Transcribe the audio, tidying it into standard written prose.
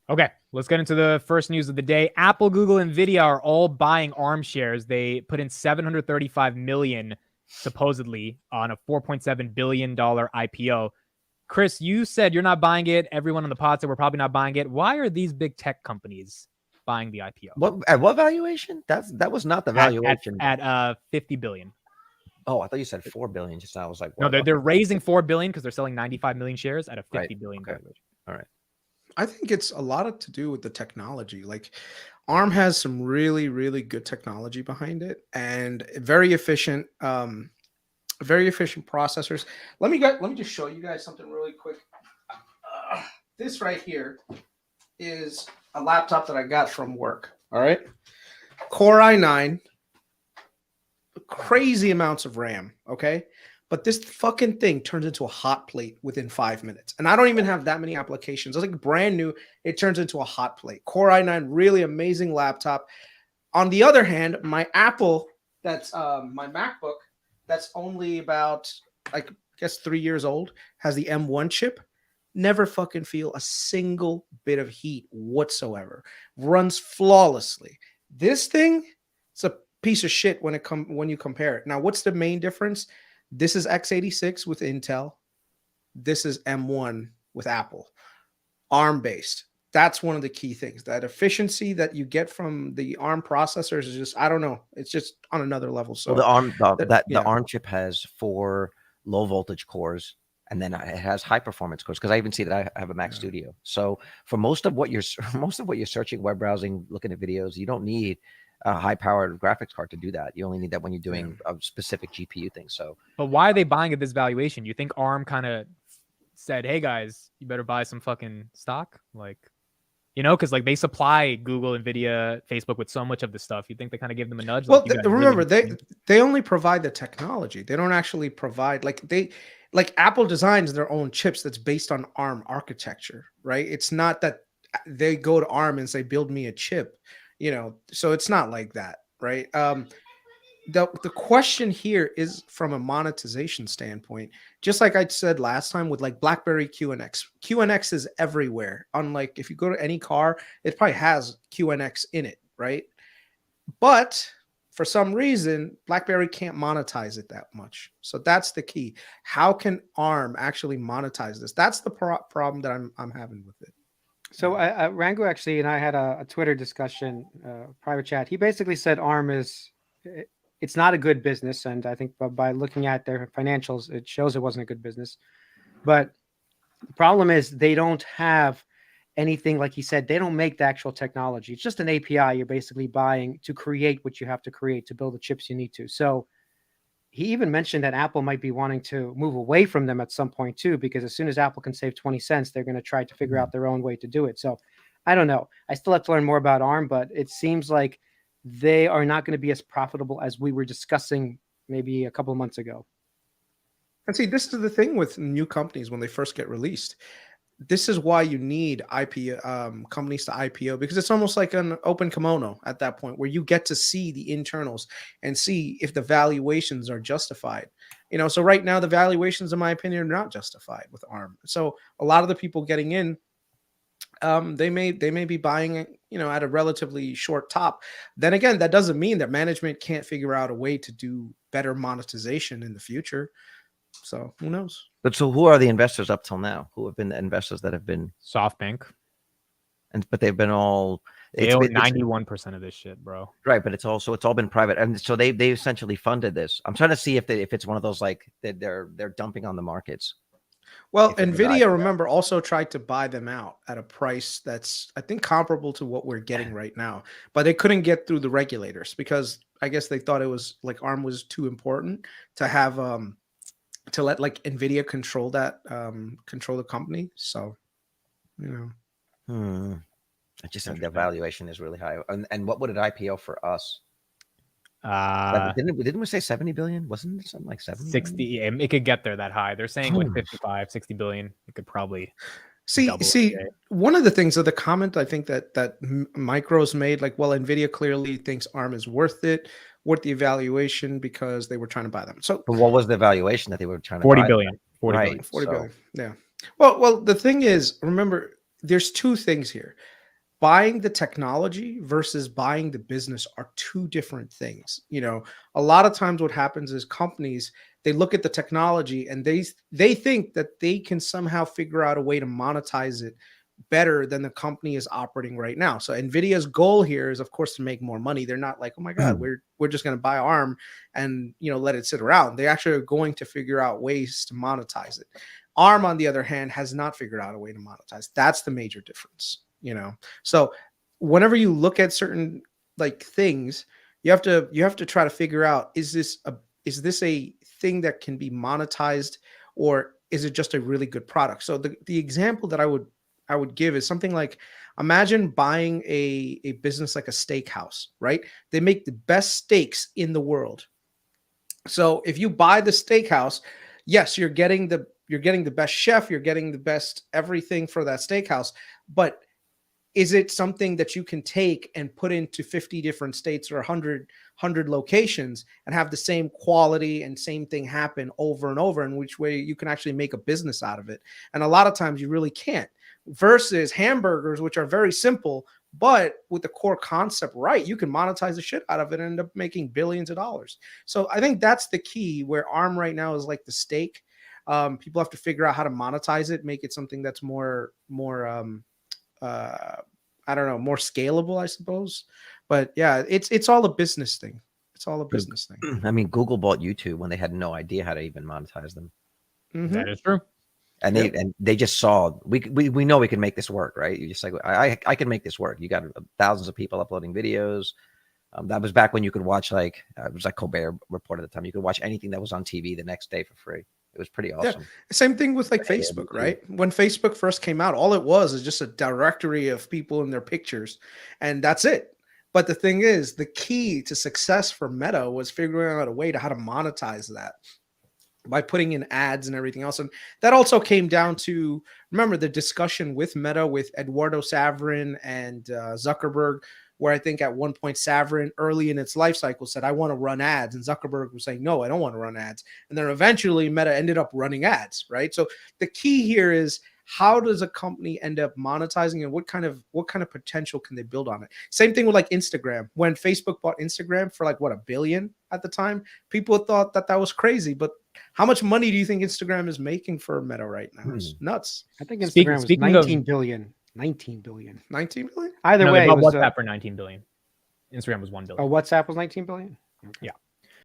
Okay, let's get into the first news of the day. Apple, Google, Nvidia are all buying ARM shares. They put in 735 million supposedly on a 4.7 billion dollar IPO. Chris, you said you're not buying it. Everyone on the pod said we're probably not buying it. Why are these big tech companies buying the IPO? At what valuation? That was not the valuation. At 50 billion. Oh, I thought you said 4 billion just now. I was like, what? No, they're raising 4 billion because they're selling 95 million shares at a 50 billion valuation. All right. I think it's a lot to do with the technology. Like ARM has some really, really good technology behind it and very efficient processors. Let me just show you guys something really quick. This right here is a laptop that I got from work. All right. Core i9, crazy amounts of RAM. Okay. But this fucking thing turns into a hot plate within 5 minutes. And I don't even have that many applications. It's like brand new. It turns into a hot plate. Core i9, really amazing laptop. On the other hand, my Apple, that's my MacBook, that's only about, I guess, 3 years old, has the M1 chip. Never fucking feel a single bit of heat whatsoever. Runs flawlessly. This thing, it's a piece of shit when you compare it. Now, what's the main difference? This is x86 with Intel. This is M1 with Apple. ARM based. That's one of the key things. That efficiency that you get from the ARM processors is just, I don't know. It's just on another level. So the ARM chip has 4 low voltage cores, and then it has high performance cores. Because I even see that I have a Mac Studio. So for most of what you're searching, web browsing, looking at videos, you don't need a high-powered graphics card to do that. You only need that when you're doing a specific GPU thing. So, but why are they buying at this valuation? You think ARM kind of said, "Hey guys, you better buy some fucking stock," like, you know, because like they supply Google, Nvidia, Facebook with so much of the stuff. You think they kind of give them a nudge? Well, remember they only provide the technology. They don't actually provide like Apple designs their own chips that's based on ARM architecture, right? It's not that they go to ARM and say, "Build me a chip." You know, so it's not like that, right? The question here is from a monetization standpoint, just like I said last time with like BlackBerry QNX. QNX is everywhere. Unlike if you go to any car, it probably has QNX in it, right? But for some reason, BlackBerry can't monetize it that much. So that's the key. How can ARM actually monetize this? That's the problem that I'm having with it. So Rango actually and I had a Twitter discussion, private chat. He basically said ARM it's not a good business, and I think by looking at their financials, it shows it wasn't a good business. But the problem is they don't have anything, like he said, they don't make the actual technology. It's just an API you're basically buying to create what you have to create to build the chips you need to. So he even mentioned that Apple might be wanting to move away from them at some point too, because as soon as Apple can save 20 cents, they're going to try to figure out their own way to do it. So I don't know. I still have to learn more about ARM, but it seems like they are not going to be as profitable as we were discussing maybe a couple of months ago. And see, this is the thing with new companies when they first get released. This is why you need companies to IPO, because it's almost like an open kimono at that point where you get to see the internals and see if the valuations are justified. You know, so right now the valuations, in my opinion, are not justified with ARM. So a lot of the people getting in, they may be buying it, you know, at a relatively short top. Then again, that doesn't mean that management can't figure out a way to do better monetization in the future. So who knows? But so who are the investors up till now? Who have been the investors that have been SoftBank? But they've been all. They own 91% of this shit, bro. Right, but it's all been private, and so they essentially funded this. I'm trying to see if it's one of those like they're dumping on the markets. Well, Nvidia, remember, also tried to buy them out at a price that's, I think, comparable to what we're getting right now, but they couldn't get through the regulators because I guess they thought it was like ARM was too important to have to let like Nvidia control that control the company. So, you know, I just think the valuation is really high. And what would it IPO for us? Didn't we say 70 billion? Wasn't it something like 70? 60. Yeah, it could get there that high. They're saying like 55, 60 billion. It could probably see. One of the things of the comment I think that Micro's made, like, well, Nvidia clearly thinks ARM is worth the evaluation because they were trying to buy them. So, but what was the valuation that they were trying to 40 buy? billion. 40 right, billion. 40 billion. Yeah. Well, the thing is, remember, there's two things here. buying the technology versus buying the business are two different things. You know, a lot of times what happens is companies, they look at the technology and they think that they can somehow figure out a way to monetize it better than the company is operating right now. So Nvidia's goal here is, of course, to make more money. They're not like, oh my God, we're just going to buy ARM and, you know, let it sit around. They actually are going to figure out ways to monetize it. ARM, on the other hand, has not figured out a way to monetize. That's the major difference, you know. So whenever you look at certain like things, you have to try to figure out, is this a thing that can be monetized, or is it just a really good product? So the example that I would give is something like, imagine buying a business like a steakhouse, right? They make the best steaks in the world. So if you buy the steakhouse, yes, you're getting the best chef, you're getting the best everything for that steakhouse, but is it something that you can take and put into 50 different states or 100 locations and have the same quality and same thing happen over and over, in which way you can actually make a business out of it? And a lot of times you really can't. Versus hamburgers, which are very simple, but with the core concept right, you can monetize the shit out of it and end up making billions of dollars. So I think that's the key, where ARM right now is like the steak. People have to figure out how to monetize it, make it something that's more I don't know, more scalable, I suppose. But yeah, it's all a business thing. It's all a business thing. I mean, Google bought YouTube when they had no idea how to even monetize them. Mm-hmm. That is true. And they just saw, we know we can make this work, right? You just like, I can make this work. You got thousands of people uploading videos. That was back when you could watch, like, it was like Colbert Report at the time. You could watch anything that was on TV the next day for free. It was pretty awesome. Yeah. Same thing with like Facebook, right? When Facebook first came out, all it was is just a directory of people and their pictures, and that's it. But the thing is, the key to success for Meta was figuring out a way to how to monetize that by putting in ads and everything else. And that also came down to, remember the discussion with Meta with Eduardo Saverin and Zuckerberg, where I think at one point Saverin, early in its life cycle, said, I want to run ads. And Zuckerberg was saying, no, I don't want to run ads. And then eventually Meta ended up running ads, right? So the key here is, how does a company end up monetizing, and what kind of potential can they build on it? Same thing with like Instagram. When Facebook bought Instagram for like, what, $1 billion at the time, people thought that was crazy. But how much money do you think Instagram is making for Meta right now? It's nuts. I think Instagram was 19 billion. 19 billion. 19 billion? Either way, they bought it was WhatsApp for 19 billion. Instagram was 1 billion. Oh, WhatsApp was 19 billion? Yeah.